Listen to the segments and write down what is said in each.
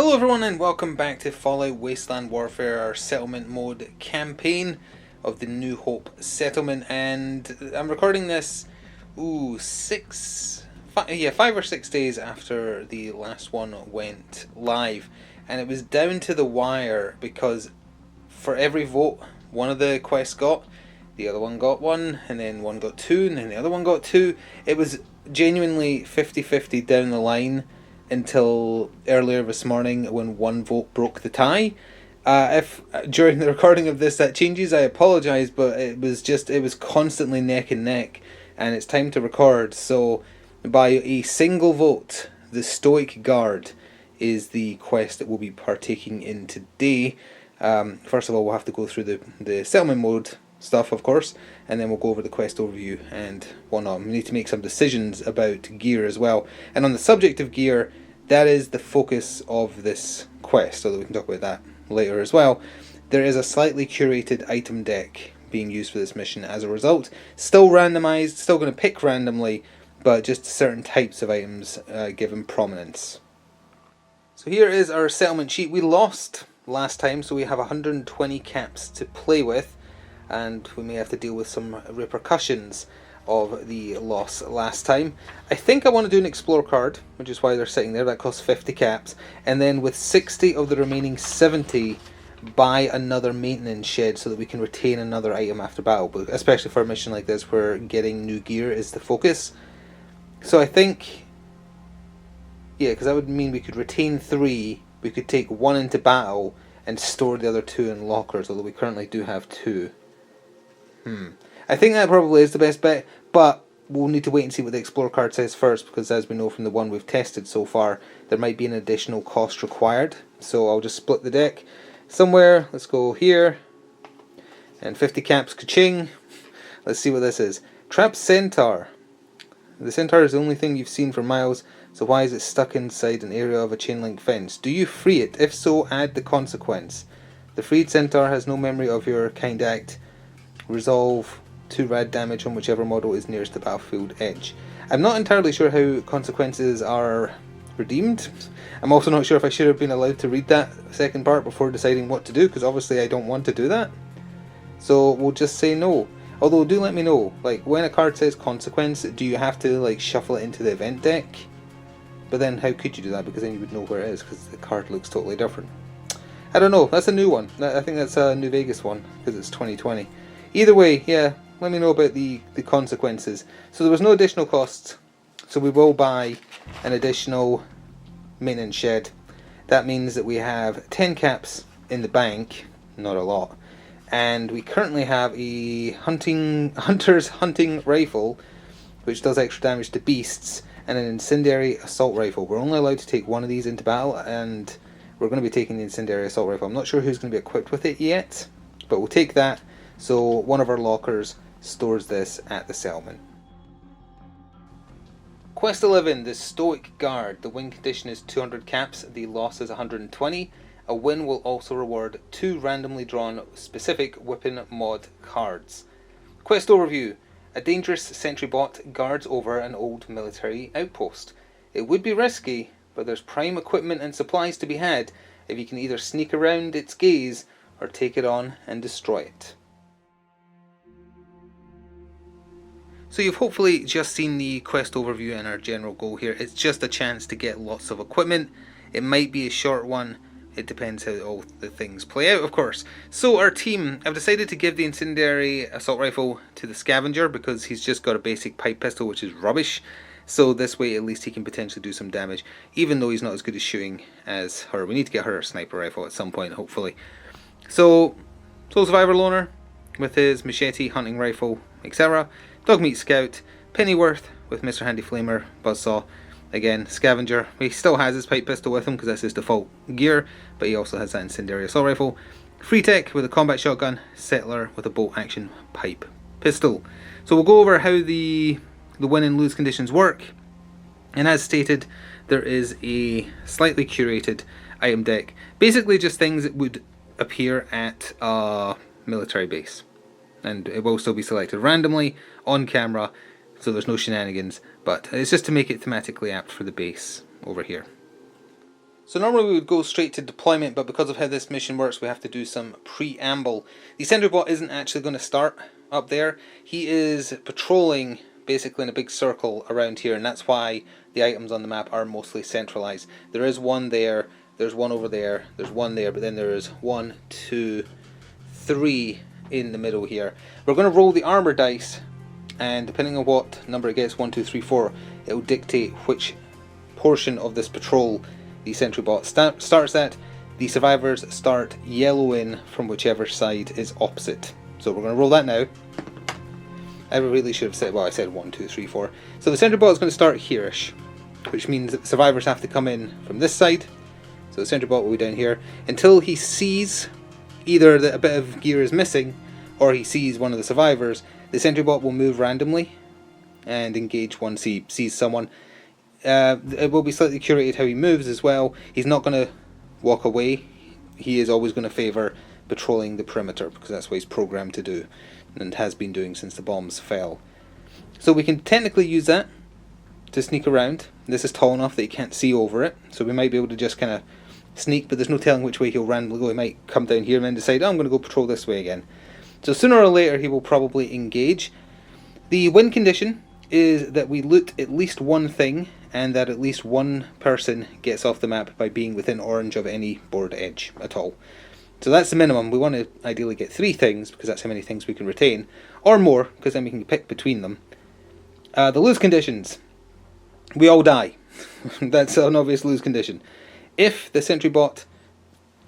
Hello everyone and welcome back to Fallout Wasteland Warfare, our settlement mode campaign of the New Hope settlement, and I'm recording this 5 or 6 days after the last one went live, and it was down to the wire because for every vote one of the quests got, the other one got one, and then one got two, and then the other one got two. It was genuinely 50-50 down the line until earlier this morning when one vote broke the tie. If during the recording of this that changes, I apologise, but it was constantly neck and neck, and it's time to record. So by a single vote, the Stoic Guard is the quest that we'll be partaking in today. First of all, we'll have to go through the settlement mode stuff, of course, and then we'll go over the quest overview and whatnot. We need to make some decisions about gear as well. And on the subject of gear, that is the focus of this quest, although we can talk about that later as well. There is a slightly curated item deck being used for this mission as a result. Still randomized, still going to pick randomly, but just certain types of items given prominence. So here is our settlement sheet. We lost last time, so we have 120 caps to play with, and we may have to deal with some repercussions of the loss last time. I think I want to do an explore card, which is why they're sitting there. That costs 50 caps, and then with 60 of the remaining 70 buy another maintenance shed so that we can retain another item after battle, but especially for a mission like this where getting new gear is the focus. So I think, yeah, because that would mean we could retain 3, we could take 1 into battle and store the other 2 in lockers, although we currently do have 2. I think that probably is the best bet, but we'll need to wait and see what the Explorer card says first, because as we know from the one we've tested so far, there might be an additional cost required. So I'll just split the deck somewhere. Let's go here, and 50 caps, ka-ching. Let's see what this is. Trap Centaur. The Centaur is the only thing you've seen for miles, so why is it stuck inside an area of a chain link fence? Do you free it? If so, add the consequence. The freed Centaur has no memory of your kind act. Resolve 2 rad damage on whichever model is nearest the battlefield edge. I'm not entirely sure how consequences are redeemed. I'm also not sure if I should have been allowed to read that second part before deciding what to do, because obviously I don't want to do that. So we'll just say no. Although do let me know, like when a card says consequence, do you have to like shuffle it into the event deck? But then how could you do that, because then you would know where it is, because the card looks totally different. I don't know, that's a new one. I think that's a New Vegas one, because it's 2020. Either way, yeah, let me know about the consequences. So there was no additional costs, so we will buy an additional maintenance shed. That means that we have 10 caps in the bank, not a lot, and we currently have a hunter's hunting rifle, which does extra damage to beasts, and an incendiary assault rifle. We're only allowed to take one of these into battle, and we're going to be taking the incendiary assault rifle. I'm not sure who's going to be equipped with it yet, but we'll take that. So one of our lockers stores this at the settlement. Quest 11, the Stoic Guard. The win condition is 200 caps, the loss is 120. A win will also reward 2 randomly drawn specific weapon mod cards. Quest overview. A dangerous sentry bot guards over an old military outpost. It would be risky, but there's prime equipment and supplies to be had if you can either sneak around its gaze or take it on and destroy it. So you've hopefully just seen the quest overview and our general goal here. It's just a chance to get lots of equipment. It might be a short one. It depends how all the things play out, of course. So our team, I've decided to give the incendiary assault rifle to the scavenger because he's just got a basic pipe pistol, which is rubbish. So this way at least he can potentially do some damage, even though he's not as good at shooting as her. We need to get her a sniper rifle at some point, hopefully. So, Soul Survivor Loner with his machete, hunting rifle, etc. Dogmeat Scout, Pennyworth with Mr. Handy Flamer, Buzzsaw, again, Scavenger. He still has his pipe pistol with him because that's his default gear, but he also has that incendiary assault rifle. Free Tech with a combat shotgun, Settler with a bolt action pipe pistol. So we'll go over how the win and lose conditions work, and as stated, there is a slightly curated item deck. Basically just things that would appear at a military base, and it will still be selected randomly on camera, so there's no shenanigans, but it's just to make it thematically apt for the base over here. So normally we would go straight to deployment, but because of how this mission works, we have to do some preamble. The sentry bot isn't actually going to start up there. He is patrolling basically in a big circle around here, and that's why the items on the map are mostly centralized. There is one there, there's one over there, there's one there, but then there is 1, 2, 3 in the middle here. We're going to roll the armor dice, and depending on what number it gets, 1, 2, 3, 4, it will dictate which portion of this patrol the sentry bot starts at. The survivors start yellowing from whichever side is opposite. So we're going to roll that now. I really should have said, well, I said 1, 2, 3, 4. So the sentry bot is going to start here-ish, which means that the survivors have to come in from this side. So the sentry bot will be down here until he sees either that a bit of gear is missing or he sees one of the survivors. The sentry bot will move randomly and engage once he sees someone. It will be slightly curated how he moves as well. He's not going to walk away. He is always going to favour patrolling the perimeter because that's what he's programmed to do and has been doing since the bombs fell. So we can technically use that to sneak around. This is tall enough that you can't see over it, so we might be able to just kind of sneak, but there's no telling which way he'll randomly go. He might come down here and then decide, oh, I'm going to go patrol this way again. So sooner or later he will probably engage. The win condition is that we loot at least one thing and that at least one person gets off the map by being within orange of any board edge at all. So that's the minimum. We want to ideally get 3 things because that's how many things we can retain, or more because then we can pick between them. The lose conditions. We all die. That's an obvious lose condition. If the sentry bot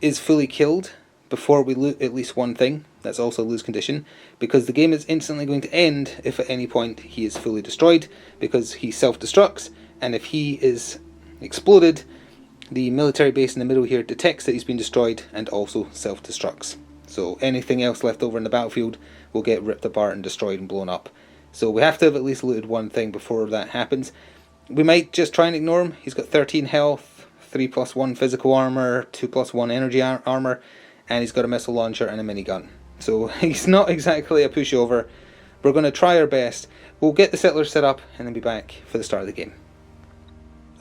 is fully killed before we loot at least one thing, that's also a lose condition, because the game is instantly going to end if at any point he is fully destroyed, because he self-destructs, and if he is exploded, the military base in the middle here detects that he's been destroyed and also self-destructs. So anything else left over in the battlefield will get ripped apart and destroyed and blown up. So we have to have at least looted one thing before that happens. We might just try and ignore him. He's got 13 health, 3+1 physical armor, 2+1 energy armor, and he's got a missile launcher and a minigun. So he's not exactly a pushover. We're going to try our best. We'll get the settlers set up and then be back for the start of the game.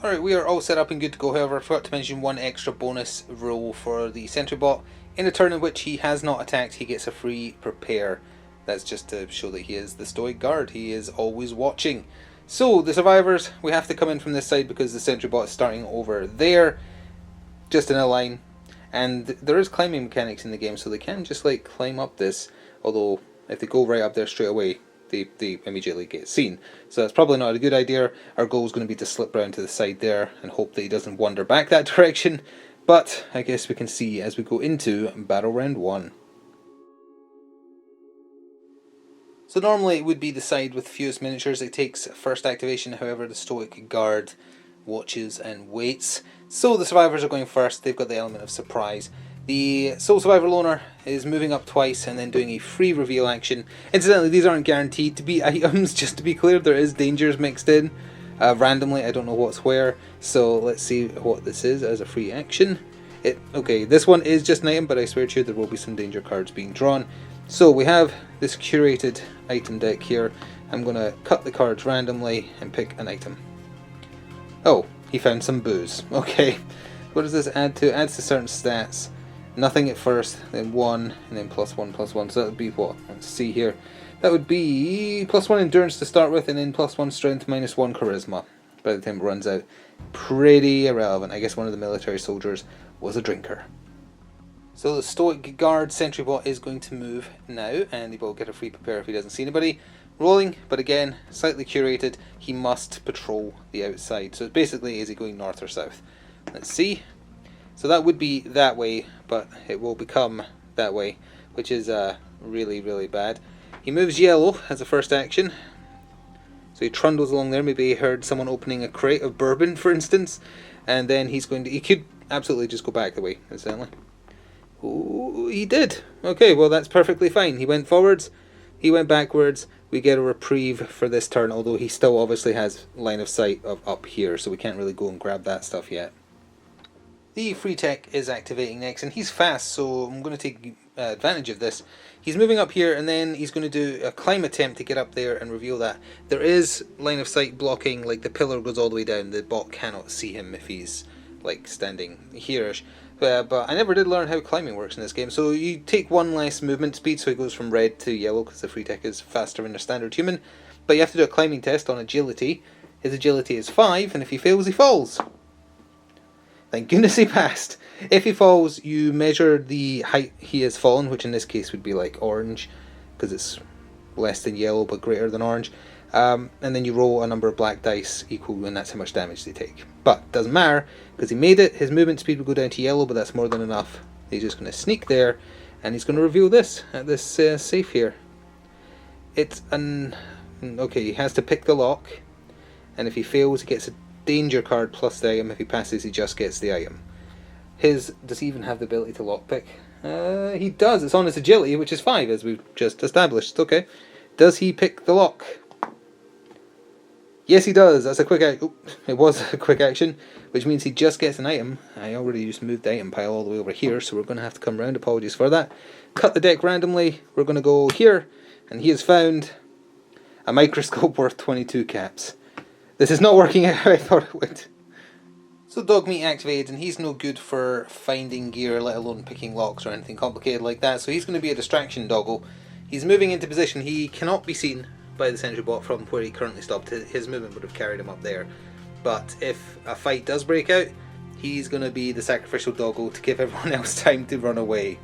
Alright, we are all set up and good to go. However, I forgot to mention one extra bonus roll for the sentry bot. In a turn in which he has not attacked, he gets a free prepare. That's just to show that he is the stoic guard. He is always watching. So, the survivors, we have to come in from this side because the sentry bot is starting over there, just in a line. And there is climbing mechanics in the game, so they can just like climb up this. Although, if they go right up there straight away, they immediately get seen. So that's probably not a good idea. Our goal is going to be to slip round to the side there and hope that he doesn't wander back that direction. But I guess we can see as we go into Battle Round 1. So normally it would be the side with fewest miniatures. It takes first activation, however the stoic guard watches and waits. So the survivors are going first. They've got the element of surprise. The sole survivor loner is moving up twice and then doing a free reveal action. Incidentally, these aren't guaranteed to be items, just to be clear. There is dangers mixed in randomly. I don't know what's where. So let's see what this is as a free action. Okay, this one is just an item, but I swear to you there will be some danger cards being drawn. So we have this curated item deck here. I'm going to cut the cards randomly and pick an item. Oh, he found some booze. Okay, what does this add to? It adds to certain stats. Nothing at first, then 1, and then +1/+1. So that would be what? Let's see here. That would be +1 endurance to start with, and then +1 strength, -1 charisma. By the time it runs out. Pretty irrelevant. I guess one of the military soldiers was a drinker. So the stoic guard sentry bot is going to move now, and he will get a free prepare if he doesn't see anybody. Rolling, but again, slightly curated. He must patrol the outside. So basically, is he going north or south? Let's see. So that would be that way, but it will become that way, which is really, really bad. He moves yellow as a first action. So he trundles along there. Maybe he heard someone opening a crate of bourbon, for instance. And then he's going to... He could absolutely just go back the way, incidentally. Oh, he did. Okay, well that's perfectly fine. He went forwards, he went backwards. We get a reprieve for this turn, although he still obviously has line of sight of up here, so we can't really go and grab that stuff yet. The free tech is activating next, and he's fast, so I'm going to take advantage of this. He's moving up here, and then he's going to do a climb attempt to get up there and reveal that. There is line of sight blocking, like the pillar goes all the way down. The bot cannot see him if he's like standing here-ish. But I never did learn how climbing works in this game. So you take one less movement speed, so it goes from red to yellow because the free tech is faster than a standard human. But you have to do a climbing test on agility. His agility is 5, and if he fails, he falls. Thank goodness he passed. If he falls, you measure the height he has fallen, which in this case would be like orange, because it's less than yellow but greater than orange. And then you roll a number of black dice equal, and that's how much damage they take. But doesn't matter, because he made it. His movement speed will go down to yellow, but that's more than enough. He's just going to sneak there, and he's going to reveal this at this safe here. It's an... Okay, he has to pick the lock, and if he fails, he gets a danger card plus the item. If he passes, he just gets the item. Does he even have the ability to lockpick? He does. It's on his agility, which is 5, as we've just established. Okay. Does he pick the lock? Yes, he does. That's a quick action. It was a quick action, which means he just gets an item. I already just moved the item pile all the way over here, so we're going to have to come round. Apologies for that. Cut the deck randomly. We're going to go here, and he has found a microscope worth 22 caps. This is not working out how I thought it would. So Dogmeat activated, and he's no good for finding gear, let alone picking locks or anything complicated like that, so he's going to be a distraction doggo. He's moving into position. He cannot be seen by the sentry bot from where he currently stopped. His movement would have carried him up there. But if a fight does break out, he's going to be the sacrificial doggo to give everyone else time to run away.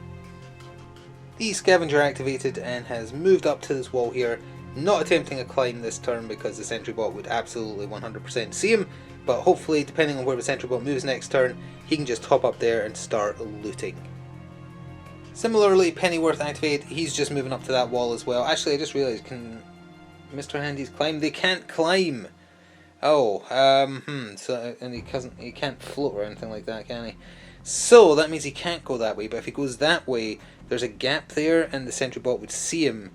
The scavenger activated and has moved up to this wall here, not attempting a climb this turn because the sentry bot would absolutely 100% see him, but hopefully, depending on where the sentry bot moves next turn, he can just hop up there and start looting. Similarly, Pennyworth activated, he's just moving up to that wall as well. Actually, I just realised, can Mr. Handy's climb? They can't climb! Oh, so, and he can't float or anything like that, can he? So, that means he can't go that way, but if he goes that way, there's a gap there, and the sentry bot would see him.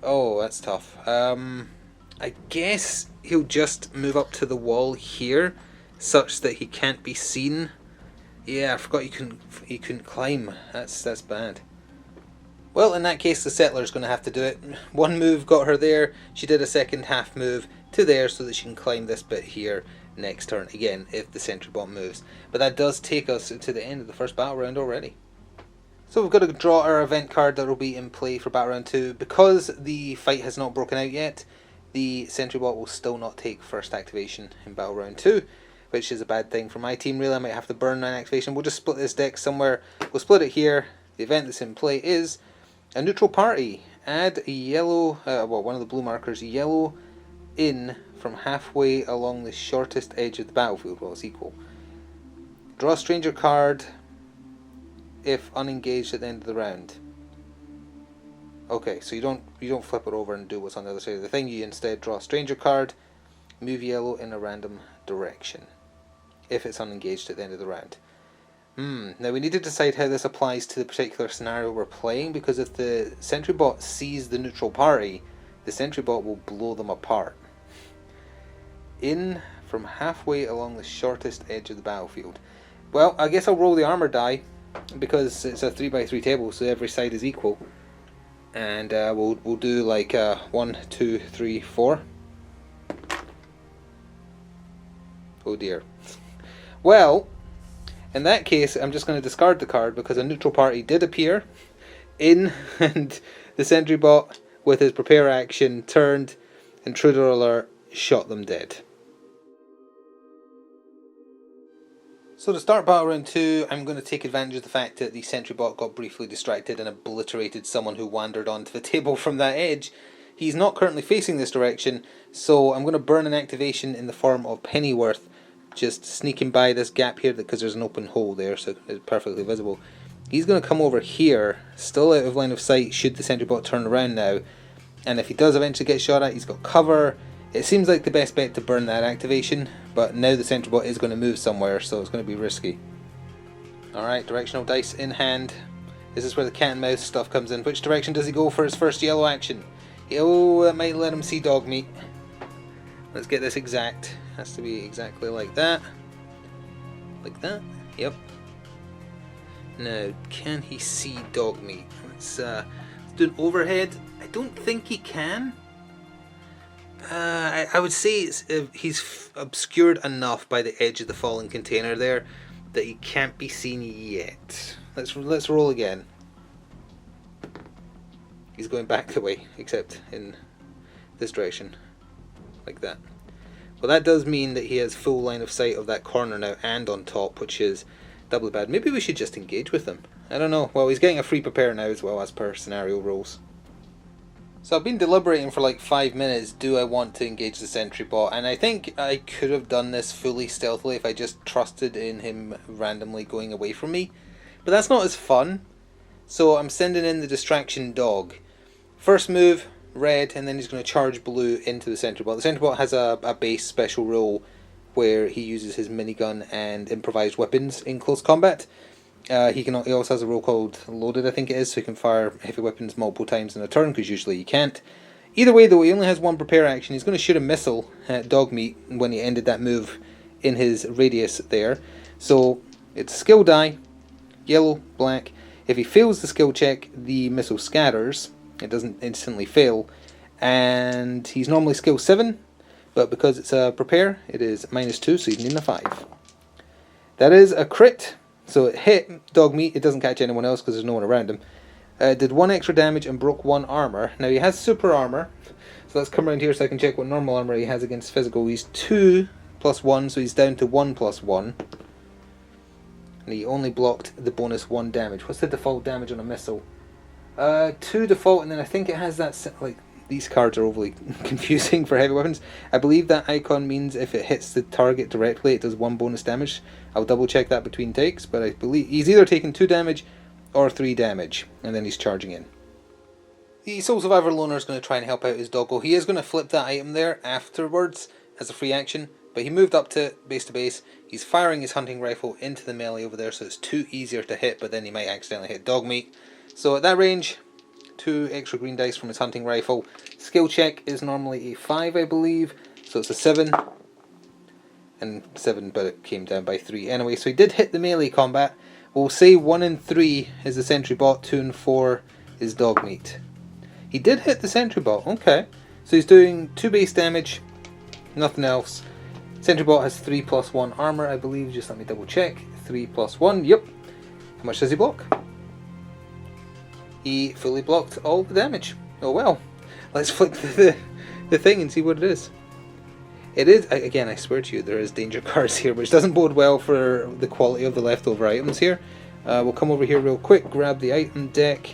Oh, that's tough. I guess he'll just move up to the wall here, such that he can't be seen. Yeah, I forgot he couldn't climb. That's bad. Well, in that case, the settler's going to have to do it. One move got her there. She did a second half move to there so that she can climb this bit here next turn. Again, if the sentry bot moves. But that does take us to the end of the first battle round already. So we've got to draw our event card that will be in play for Battle Round 2. Because the fight has not broken out yet, the sentry bot will still not take first activation in Battle Round 2, which is a bad thing for my team. Really, I might have to burn an activation. We'll just split this deck somewhere. We'll split it here. The event that's in play is a neutral party. Add a yellow, one of the blue markers, yellow in from halfway along the shortest edge of the battlefield. Well, it's equal. Draw a stranger card if unengaged at the end of the round. Okay, so you don't flip it over and do what's on the other side of the thing. You instead draw a stranger card, move yellow in a random direction if it's unengaged at the end of the round. Now we need to decide how this applies to the particular scenario we're playing, because if the sentry bot sees the neutral party, the sentry bot will blow them apart. In from halfway along the shortest edge of the battlefield. Well, I guess I'll roll the armor die, because it's a 3x3 table, so every side is equal. And we'll do like 1, 2, 3, 4. Oh dear. Well, in that case, I'm just going to discard the card because a neutral party did appear in, and the sentry bot, with his prepare action, turned, intruder alert, shot them dead. So to start Battle Round 2, I'm going to take advantage of the fact that the sentry bot got briefly distracted and obliterated someone who wandered onto the table from that edge. He's not currently facing this direction, so I'm going to burn an activation in the form of Pennyworth, just sneaking by this gap here because there's an open hole there, so it's perfectly visible. He's going to come over here, still out of line of sight should the sentry bot turn around now, and if he does eventually get shot at, he's got cover. It seems like the best bet to burn that activation, but now the sentry bot is going to move somewhere, so it's going to be risky. Alright, directional dice in hand. This is where the cat and mouse stuff comes in. Which direction does he go for his first yellow action? Oh, that might let him see Dogmeat. Let's get this exact. Has to be exactly like that. Like that? Yep. Now, can he see Dogmeat? Let's do an overhead. I don't think he can. I would say he's obscured enough by the edge of the fallen container there that he can't be seen yet. Let's roll again. He's going back the way, except in this direction, like that. Well, that does mean that he has full line of sight of that corner now and on top, which is doubly bad. Maybe we should just engage with him. I don't know. Well, he's getting a free prepare now as well, as per scenario rules. So I've been deliberating for like 5 minutes, do I want to engage the sentry bot? And I think I could have done this fully stealthily if I just trusted in him randomly going away from me. But that's not as fun. So I'm sending in the distraction dog. First move, red, and then he's going to charge blue into the sentry bot. The sentry bot has a base special role where he uses his minigun and improvised weapons in close combat. He also has a role called loaded, I think it is, so he can fire heavy weapons multiple times in a turn, because usually he can't. Either way though, he only has one prepare action. He's going to shoot a missile at Dogmeat when he ended that move in his radius there. So it's skill die, yellow, black. If he fails the skill check, the missile scatters. It doesn't instantly fail. And he's normally skill 7, but because it's a prepare, it is -2, so he's needing a 5. That is a crit. So it hit Dogmeat, it doesn't catch anyone else because there's no one around him. It did 1 extra damage and broke 1 armor. Now he has super armor, so let's come around here so I can check what normal armor he has against physical. He's 2 + 1, so he's down to 1 + 1. And he only blocked the bonus 1 damage. What's the default damage on a missile? 2 default, and then I think it has that, like, these cards are overly confusing for heavy weapons. I believe that icon means if it hits the target directly, it does 1 bonus damage. I'll double check that between takes, but I believe he's either taking 2 damage or 3 damage, and then he's charging in. The Soul Survivor Loner is going to try and help out his doggo. He is going to flip that item there afterwards as a free action, but he moved up to base. He's firing his hunting rifle into the melee over there, so it's 2 easier to hit, but then he might accidentally hit Dogmeat. So at that range, 2 extra green dice from his hunting rifle. Skill check is normally a 5, I believe, so it's a 7. And 7, but it came down by 3 anyway. So he did hit the melee combat. We'll say 1 and 3 is the sentry bot, 2 and 4 is Dogmeat. He did hit the sentry bot, okay. So he's doing 2 base damage, nothing else. Sentry bot has 3 + 1 armor, I believe. Just let me double check. 3 + 1, yep. How much does he block? He fully blocked all the damage. Oh well. Let's flip the thing and see what it is. It is, again, I swear to you, there is danger cards here, which doesn't bode well for the quality of the leftover items here. We'll come over here real quick, grab the item deck,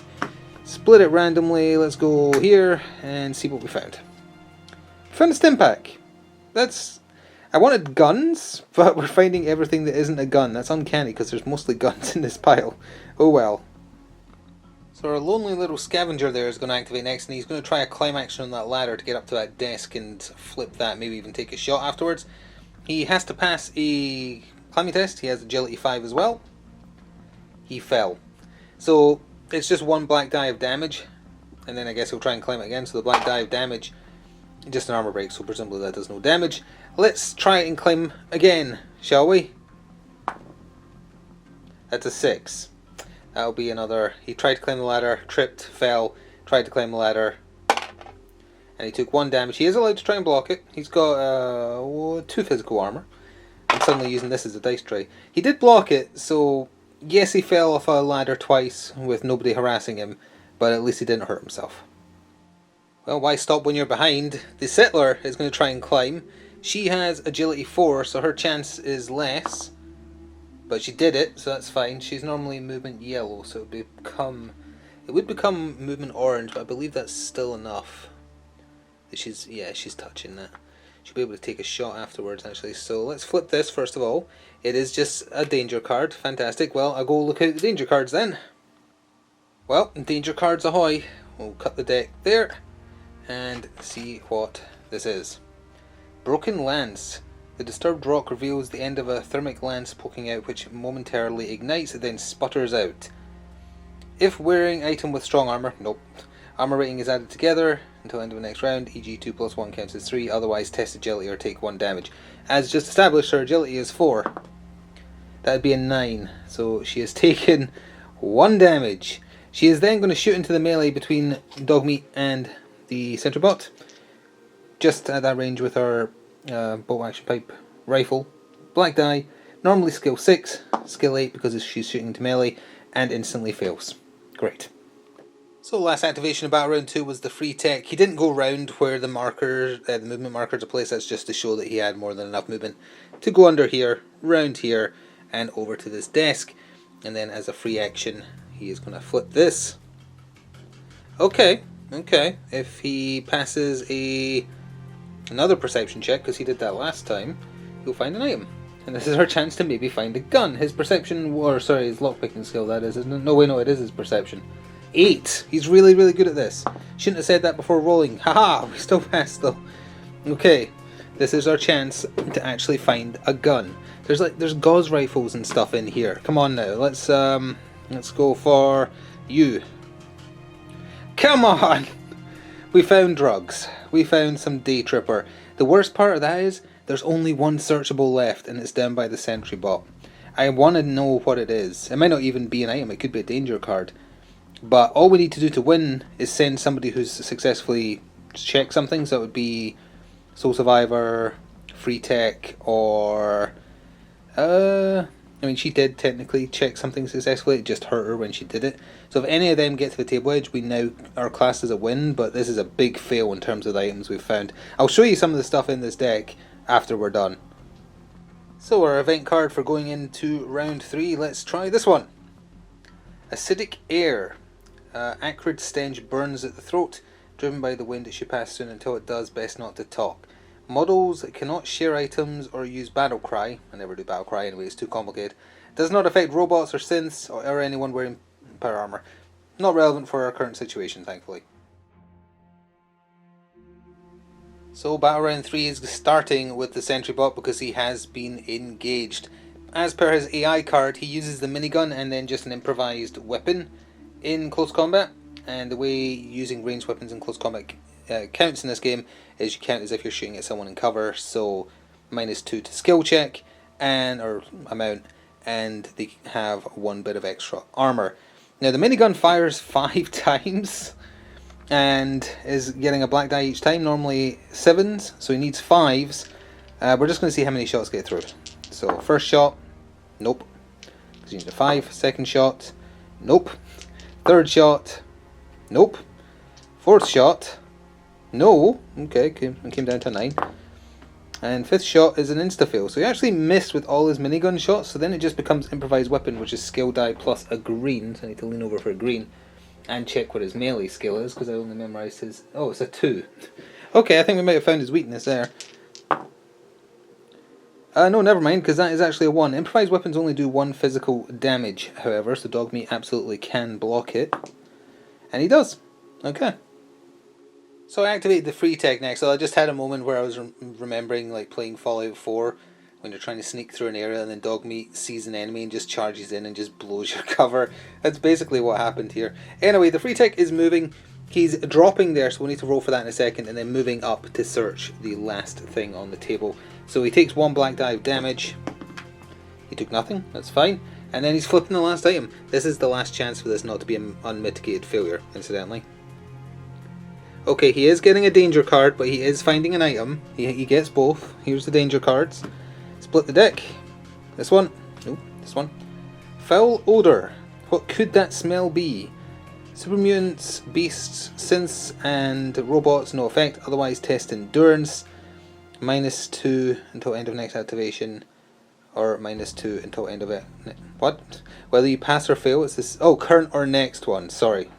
split it randomly. Let's go here and see what we found. We found a stim pack. I wanted guns, but we're finding everything that isn't a gun. That's uncanny because there's mostly guns in this pile. Oh well. So our lonely little scavenger there is going to activate next, and he's going to try a climb action on that ladder to get up to that desk and flip that, maybe even take a shot afterwards. He has to pass a climbing test. He has agility 5 as well. He fell. So it's just 1 black die of damage, and then I guess he'll try and climb it again. So the black die of damage, just an armor break, so presumably that does no damage. Let's try and climb again, shall we? That's a 6. That'll be another. He tried to climb the ladder, tripped, fell, tried to climb the ladder, and he took 1 damage. He is allowed to try and block it. He's got 2 physical armor. I'm suddenly using this as a dice tray. He did block it, so yes, he fell off a ladder twice with nobody harassing him, but at least he didn't hurt himself. Well, why stop when you're behind? The settler is going to try and climb. She has agility 4, so her chance is less. But she did it, so that's fine. She's normally movement yellow, so it would become movement orange, but I believe that's still enough. She's touching that. She'll be able to take a shot afterwards, actually. So let's flip this first of all. It is just a danger card. Fantastic. Well, I'll go look at the danger cards then. Well, danger cards ahoy. We'll cut the deck there and see what this is. Broken Lance. The disturbed rock reveals the end of a thermic lance poking out, which momentarily ignites, then sputters out. If wearing item with strong armor, nope. Armor rating is added together until end of the next round, e.g. 2 + 1 counts as 3, otherwise test agility or take 1 damage. As just established, her agility is 4. That would be a 9, so she has taken 1 damage. She is then going to shoot into the melee between Dogmeat and the sentry bot. just at that range with our bolt action pipe rifle. Black die, normally skill 6, skill 8 because she's shooting to melee, and instantly fails. Great. So last activation of Battle Round 2 was the free tech. He didn't go round where the markers, the movement markers are placed. That's just to show that he had more than enough movement to go under here, round here, and over to this desk. And then as a free action, he is going to flip this. Okay. If he passes another perception check, because he did that last time, he'll find an item. And this is our chance to maybe find a gun. His perception, or sorry, his lockpicking skill, that is, isn't it? No, wait, no, it is his perception. 8! He's really, really good at this. Shouldn't have said that before rolling. Haha! We still passed though. Okay, this is our chance to actually find a gun. There's gauze rifles and stuff in here. Come on now, let's go for you. Come on! We found drugs. We found some day tripper. The worst part of that is there's only one searchable left, and it's down by the sentry bot. I want to know what it is. It might not even be an item. It could be a danger card. But all we need to do to win is send somebody who's successfully checked something. So it would be Soul Survivor, Free Tech, or I mean, she did technically check something successfully. It just hurt her when she did it. So if any of them get to the table edge, we now are classed as a win. But this is a big fail in terms of the items we've found. I'll show you some of the stuff in this deck after we're done. So our event card for going into round 3. Let's try this one. Acidic air. Acrid stench burns at the throat. Driven by the wind, it should pass soon. Until it does, best not to talk. Models cannot share items or use battle cry. I never do battle cry anyway, it's too complicated. Does not affect robots or synths or anyone wearing power armor. Not relevant for our current situation, thankfully. So Battle Round 3 is starting with the sentry bot because he has been engaged. As per his AI card, he uses the minigun and then just an improvised weapon in close combat. And the way using ranged weapons in close combat counts in this game is you count as if you're shooting at someone in cover. So -2 to skill check or amount, and they have 1 bit of extra armor. Now the minigun fires 5 times and is getting a black die each time, normally 7s, so he needs 5s. We're just going to see how many shots get through. So first shot, nope, because you need a 5. Second shot, nope. Third shot, nope. Fourth shot, no. Okay, came down to 9. And fifth shot is an insta-fail. So he actually missed with all his minigun shots, so then it just becomes improvised weapon, which is skill die plus a green. So I need to lean over for a green and check what his melee skill is, because I only memorized his... Oh, it's a 2. Okay, I think we might have found his weakness there. No, never mind, because that is actually a 1. Improvised weapons only do 1 physical damage, however, so Dogmeat absolutely can block it. And he does. Okay. So I activated the free tech next. So I just had a moment where I was remembering like playing Fallout 4 when you're trying to sneak through an area and then Dogmeat sees an enemy and just charges in and just blows your cover. That's basically what happened here. Anyway, the free tech is moving. He's dropping there, so we'll need to roll for that in a second, and then moving up to search the last thing on the table. So he takes 1 black die of damage. He took nothing, that's fine. And then he's flipping the last item. This is the last chance for this not to be an unmitigated failure, incidentally. Okay, he is getting a danger card, but he is finding an item. He gets both. Here's the danger cards. Split the deck. This one. Nope, this one. Foul odor. What could that smell be? Super mutants, beasts, synths, and robots, no effect. Otherwise, test endurance. -2 until end of next activation. Or -2 until end of it. What? Whether you pass or fail, it's this. Oh, current or next one. Sorry.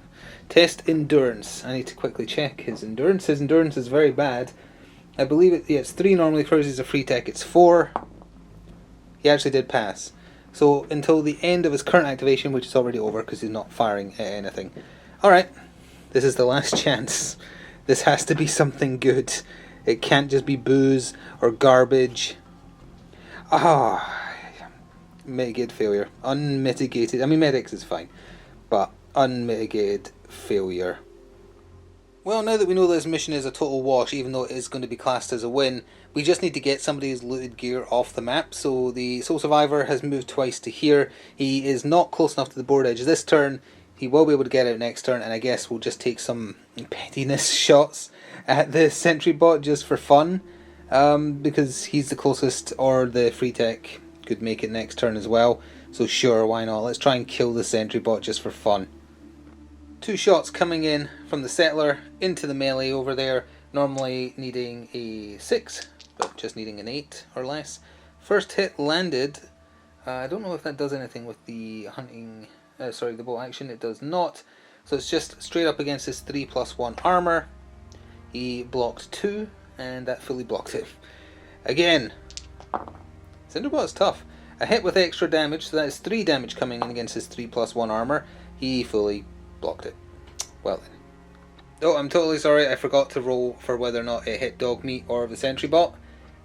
Test endurance. I need to quickly check his endurance. His endurance is very bad. I believe it's 3 normally. For he's a free tech, it's 4. He actually did pass. So until the end of his current activation, which is already over because he's not firing at anything. Alright, this is the last chance. This has to be something good. It can't just be booze or garbage. Mitigated failure. Unmitigated. I mean, medics is fine. But unmitigated failure. Well, now that we know this mission is a total wash, even though it is going to be classed as a win, we just need to get somebody's looted gear off the map. So the Soul Survivor has moved twice to here. He is not close enough to the board edge this turn. He will be able to get out next turn, and I guess we'll just take some pettiness shots at the sentry bot just for fun, because he's the closest, or the free tech could make it next turn as well. So sure, why not? Let's try and kill the sentry bot just for fun. 2 shots coming in from the settler into the melee over there, normally needing a 6, but just needing an 8 or less. First hit landed. I don't know if that does anything with the hunting, the bolt action. It does not. So it's just straight up against his 3+1 armor. He blocked 2, and that fully blocked it. Again, Cinderbot's tough. A hit with extra damage, so that is 3 damage coming in against his 3+1 armor. He fully blocked it. Well then. Oh, I'm totally sorry, I forgot to roll for whether or not it hit Dogmeat or the sentry bot.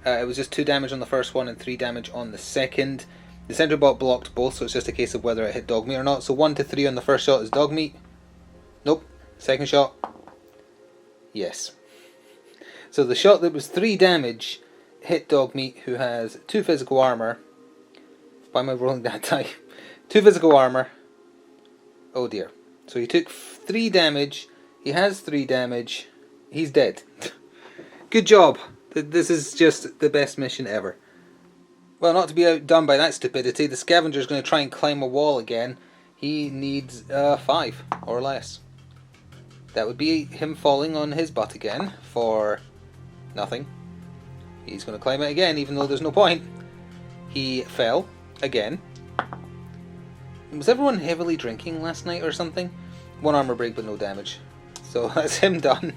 It was just 2 damage on the first one and 3 damage on the second. The sentry bot blocked both, so it's just a case of whether it hit Dogmeat or not. So 1 to 3 on the first shot is Dogmeat. Nope. Second shot. Yes. So the shot that was 3 damage hit Dogmeat, who has 2 physical armor. Why am I rolling that die? 2 physical armor. Oh dear. So he took 3 damage. He has 3 damage. He's dead. Good job. This is just the best mission ever. Well, not to be outdone by that stupidity, the scavenger's going to try and climb a wall again. He needs 5 or less. That would be him falling on his butt again for nothing. He's going to climb it again, even though there's no point. He fell again. Was everyone heavily drinking last night or something? 1 armor break but no damage. So that's him done.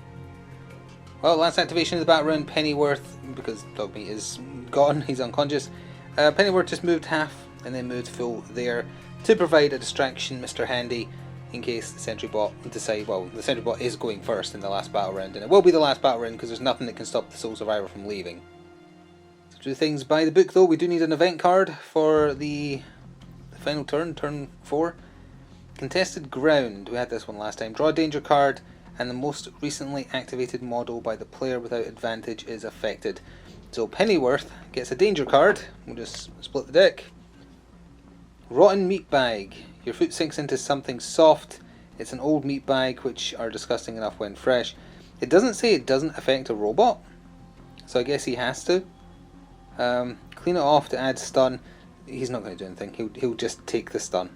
Well, last activation of the bat round, Pennyworth, because Dogmeat is gone, he's unconscious. Pennyworth just moved half and then moved full there to provide a distraction, Mr. Handy, in case the sentry bot decide, well, the sentry bot is going first in the last battle round, and it will be the last battle round because there's nothing that can stop the sole survivor from leaving. To do things by the book though, we do need an event card for the final turn, turn 4. Contested ground, we had this one last time. Draw a danger card, and the most recently activated model by the player without advantage is affected. So Pennyworth gets a danger card. We'll just split the deck. Rotten meat bag. Your foot sinks into something soft. It's an old meat bag which are disgusting enough when fresh. It doesn't say it doesn't affect a robot, so I guess he has to. Clean it off to add stun. He's not going to do anything. He'll just take the stun.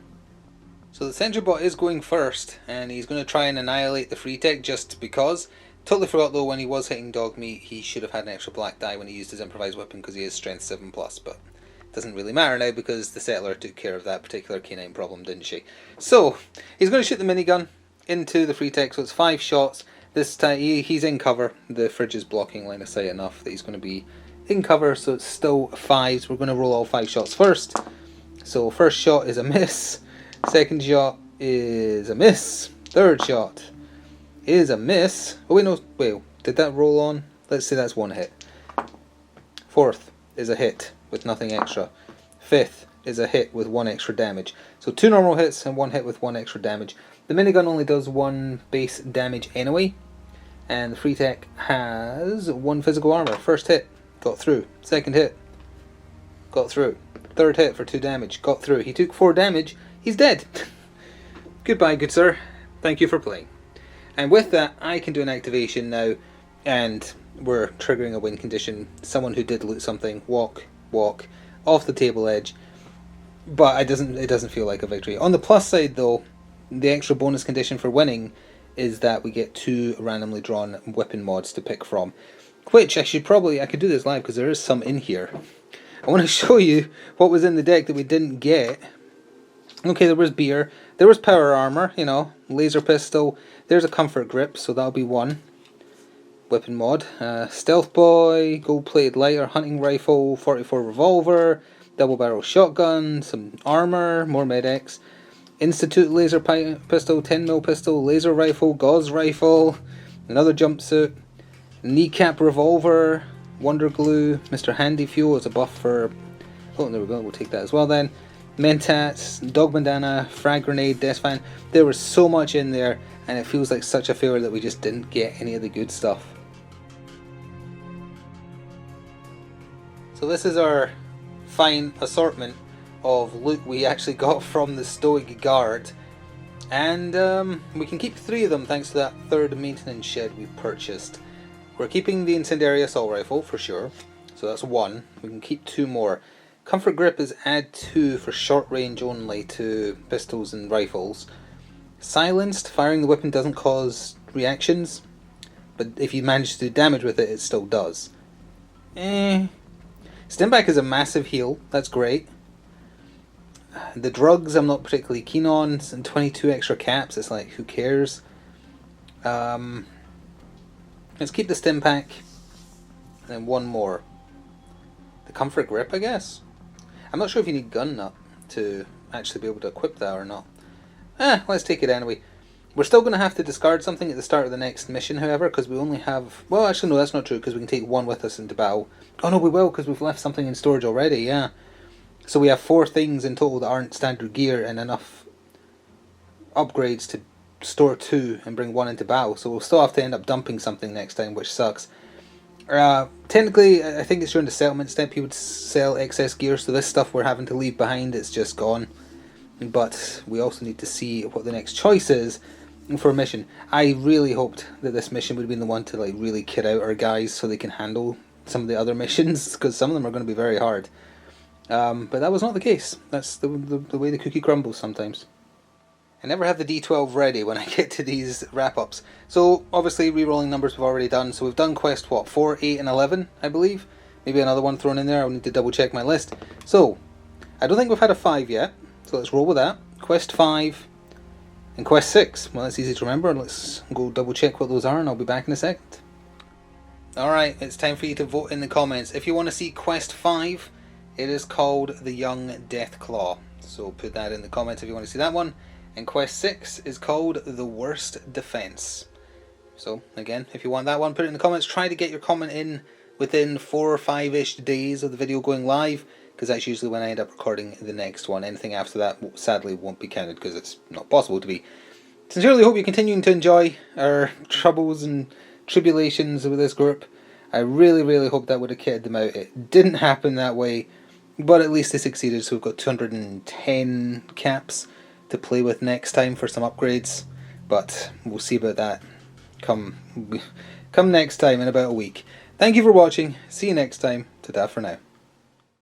So the sentry bot is going first, and he's going to try and annihilate the free tech just because. Totally forgot though, when he was hitting Dogmeat, he should have had an extra black die when he used his improvised weapon because he is strength 7+, but it doesn't really matter now because the settler took care of that particular canine problem, didn't she? So he's going to shoot the minigun into the free tech, so it's 5 shots. This time he's in cover. The fridge is blocking line of sight enough that he's going to be in cover, so it's still 5s. We're going to roll all 5 shots first. So first shot is a miss. Second shot is a miss. Third shot is a miss. Oh wait, no, wait, did that roll on? Let's say that's 1 hit. Fourth is a hit with nothing extra. Fifth is a hit with 1 extra damage. So 2 normal hits and 1 hit with 1 extra damage. The minigun only does 1 base damage anyway. And the free tech has 1 physical armor. First hit, got through. Second hit, got through. Third hit for 2 damage, got through. He took 4 damage. He's dead. Goodbye, good sir. Thank you for playing. And with that, I can do an activation now, and we're triggering a win condition. Someone who did loot something, walk off the table edge. But it doesn't feel like a victory. On the plus side, though, the extra bonus condition for winning is that we get 2 randomly drawn weapon mods to pick from, which I could do this live because there is some in here. I want to show you what was in the deck that we didn't get. Okay, there was beer, there was power armor, you know, laser pistol, there's a comfort grip, so that'll be 1 weapon mod. Stealth boy, gold plated lighter, hunting rifle, 44 revolver, double barrel shotgun, some armor, more med-X, institute laser pistol, 10mm pistol, laser rifle, gauze rifle, another jumpsuit, kneecap revolver, wonder glue, Mr. Handy fuel as a buff for, oh there we go, we'll take that as well then. Mentats, dog bandana, frag grenade, death fan. There was so much in there, and it feels like such a failure that we just didn't get any of the good stuff. So this is our fine assortment of loot we actually got from the Stoic Guard, and we can keep 3 of them thanks to that 3rd maintenance shed we purchased. we're keeping the incendiary assault rifle for sure. So that's 1. We can keep 2 more. Comfort grip is add 2 for short range only to pistols and rifles. Silenced, firing the weapon doesn't cause reactions, but if you manage to do damage with it, it still does. Stimback is a massive heal, that's great. The drugs I'm not particularly keen on, and 22 extra caps, it's like, who cares? Let's keep the Stimpak, and then 1 more. The Comfort Grip, I guess? I'm not sure if you need Gun Nut to actually be able to equip that or not. Let's take it anyway. We're still going to have to discard something at the start of the next mission, however, because we only have... Well, actually, no, that's not true, because we can take 1 with us into battle. Oh, no, we will, because we've left something in storage already, yeah. So we have 4 things in total that aren't standard gear and enough upgrades to store 2 and bring 1 into battle. So we'll still have to end up dumping something next time, which sucks. Technically, I think it's during the settlement step you would sell excess gear, so this stuff we're having to leave behind, it's just gone. But we also need to see what the next choice is for a mission. I really hoped that this mission would have been the one to like really kid out our guys so they can handle some of the other missions, because some of them are going to be very hard. But that was not the case. That's the way the cookie crumbles sometimes. I never have the D12 ready when I get to these wrap-ups. So obviously re-rolling numbers we've already done. So we've done quest what, 4, 8 and 11 I believe. Maybe another one thrown in there. I'll need to double check my list. So I don't think we've had a 5 yet. So let's roll with that. Quest 5 and Quest 6. Well, that's easy to remember. Let's go double check what those are and I'll be back in a second. Alright, it's time for you to vote in the comments. If you want to see Quest 5, it is called The Young Deathclaw. So put that in the comments if you want to see that one. And Quest 6 is called The Worst Defense. So again, if you want that one, put it in the comments. Try to get your comment in within 4 or 5-ish days of the video going live, because that's usually when I end up recording the next one. Anything after that sadly won't be counted because it's not possible to be. Sincerely hope you're continuing to enjoy our troubles and tribulations with this group. I really hope that would have kitted them out. It didn't happen that way, but at least they succeeded, so we've got 210 caps to play with next time for some upgrades, but we'll see about that come next time in about a week. Thank you for watching, see you next time, ta-ta for now.